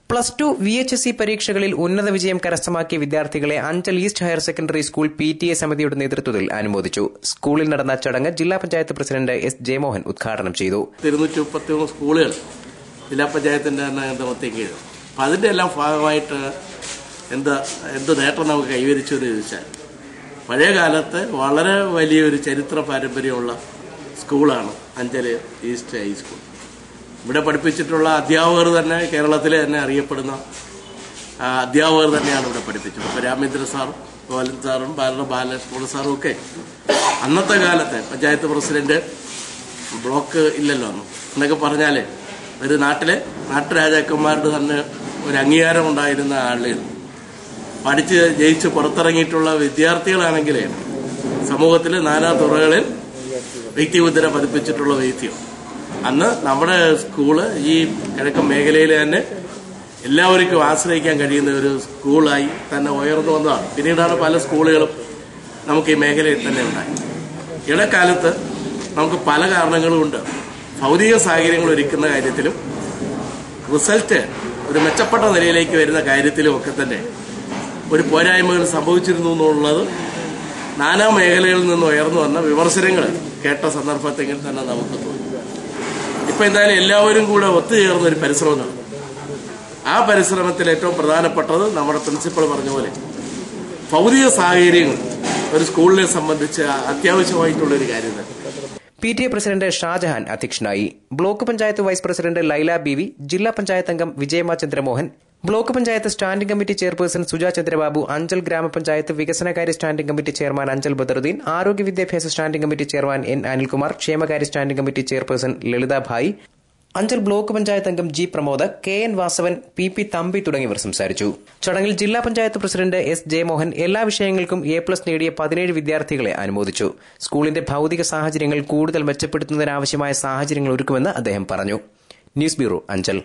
+2 VHSE പരീക്ഷകളിൽ ഉന്നത വിജയം കരസ്ഥമാക്കിയ വിദ്യാർത്ഥികളെ Anchal east higher secondary school PTA സമിതിയുടെ നേതൃത്വത്തിൽ അനുമോദിച്ചു. സ്കൂളിൽ നടന്ന ചടങ്ങ് ജില്ലാ പഞ്ചായത്ത് പ്രസിഡന്റ് S. ജയമോഹൻ ഉദ്ഘാടനം ചെയ്തു. 233 സ്കൂളുകൾ ജില്ലാ പഞ്ചായത്തിന്റെ നേതൃത്വത്തിലേക്ക് അപ്പം അതിന്റെ എല്ലാം ഭാഗമായിട്ട് എന്ത് നേട്ടം നമുക്ക് കൈവരിച്ചു എന്ന് ചോദിച്ചാൽ, പഴയ കാലത്ത് വളരെ വലിയൊരു ചരിത്ര പാരമ്പര്യമുള്ള സ്കൂളാണ് അഞ്ചൽ ഈസ്റ്റ് ഹൈസ്കൂൾ. ഇവിടെ പഠിപ്പിച്ചിട്ടുള്ള അധ്യാപകർ തന്നെ കേരളത്തിലെ തന്നെ അറിയപ്പെടുന്ന അധ്യാപകർ തന്നെയാണ് ഇവിടെ പഠിപ്പിച്ചത്. ഇപ്പോൾ രാമേന്ദ്ര സാറും ഗോപാലൻ സാറും ബാലകൃഷ്ണ സാറും ഒക്കെ അന്നത്തെ കാലത്ത് പഞ്ചായത്ത് പ്രസിഡന്റ് ബ്ലോക്ക് ഇല്ലല്ലോ എന്നൊക്കെ പറഞ്ഞാൽ ഒരു നാട്ടുരാജാക്കന്മാരുടെ തന്നെ ഒരു അംഗീകാരം ഉണ്ടായിരുന്ന ആളുകൾ പഠിച്ച് ജയിച്ച് പുറത്തിറങ്ങിയിട്ടുള്ള വിദ്യാർത്ഥികളാണെങ്കിൽ സമൂഹത്തിൽ നാനാ തുറകളിൽ വ്യക്തിമുദ്ര പതിപ്പിച്ചിട്ടുള്ള വ്യക്തിയും. അന്ന് നമ്മുടെ സ്കൂള് ഈ കിഴക്കൻ മേഖലയിൽ തന്നെ എല്ലാവർക്കും ആശ്രയിക്കാൻ കഴിയുന്ന ഒരു സ്കൂളായി തന്നെ ഉയർന്നു വന്നതാണ്. പിന്നീടാണ് പല സ്കൂളുകളും നമുക്ക് ഈ മേഖലയിൽ തന്നെ ഉണ്ടായി. ഇടക്കാലത്ത് നമുക്ക് പല കാരണങ്ങളുമുണ്ട്. ഭൗതിക സാഹചര്യങ്ങൾ ഒരുക്കുന്ന കാര്യത്തിലും റിസൾട്ട് ഒരു മെച്ചപ്പെട്ട നിലയിലേക്ക് വരുന്ന കാര്യത്തിലും ഒക്കെ തന്നെ ഒരു പോരായ്മകൾ സംഭവിച്ചിരുന്നു എന്നുള്ളത് നാനാ മേഖലകളിൽ നിന്ന് ഉയർന്നു വന്ന വിമർശനങ്ങൾ കേട്ട സന്ദർഭത്തിൽ തന്നെ നമുക്ക് തോന്നി. ഇപ്പൊ എന്തായാലും എല്ലാവരും കൂടെ ഒത്തുചേർന്ന ഒരു പരിശ്രമം നടന്നു. ആ പരിശ്രമത്തിൽ ഏറ്റവും പ്രധാനപ്പെട്ടത് നമ്മുടെ പ്രിൻസിപ്പൾ പറഞ്ഞ പോലെ ഭൗതിക സാഹചര്യങ്ങൾ ഒരു സ്കൂളിനെ സംബന്ധിച്ച് അത്യാവശ്യമായിട്ടുള്ളൊരു കാര്യം തന്നെ. PTA പ്രസിഡന്റ് ഷാജഹാൻ അധ്യക്ഷനായി. Block panchayat vice president Laila Beevi, ജില്ലാ പഞ്ചായത്ത് അംഗം Vijayamma Chandramohan, block panchayat standing committee chairperson Suja Chandrababu, Anchal ഗ്രാമപഞ്ചായത്ത് വികസനകാര്യ standing committee chairman Anchal Badaruddin, ആരോഗ്യ വിദ്യാഭ്യാസ standing committee chairman N. Anilkumar, ക്ഷേമകാര്യ standing committee chairperson Lalitha Bhai, Anchal block panchayat അംഗം G. Pramod, KN. Vasavan, PP. Thampi തുടങ്ങിയവർ സംസാരിച്ചു. ചടങ്ങിൽ ജില്ലാ പഞ്ചായത്ത് പ്രസിഡന്റ് S. ജയമോഹൻ എല്ലാ വിഷയങ്ങൾക്കും A+ നേടിയ 17 വിദ്യാർത്ഥികളെ അനുമോദിച്ചു. സ്കൂളിന്റെ ഭൌതിക സാഹചര്യങ്ങൾ കൂടുതൽ മെച്ചപ്പെടുത്തുന്നതിനാവശ്യമായ സാഹചര്യങ്ങൾ ഒരുക്കുമെന്ന് അദ്ദേഹം പറഞ്ഞു. News bureau, Anchal.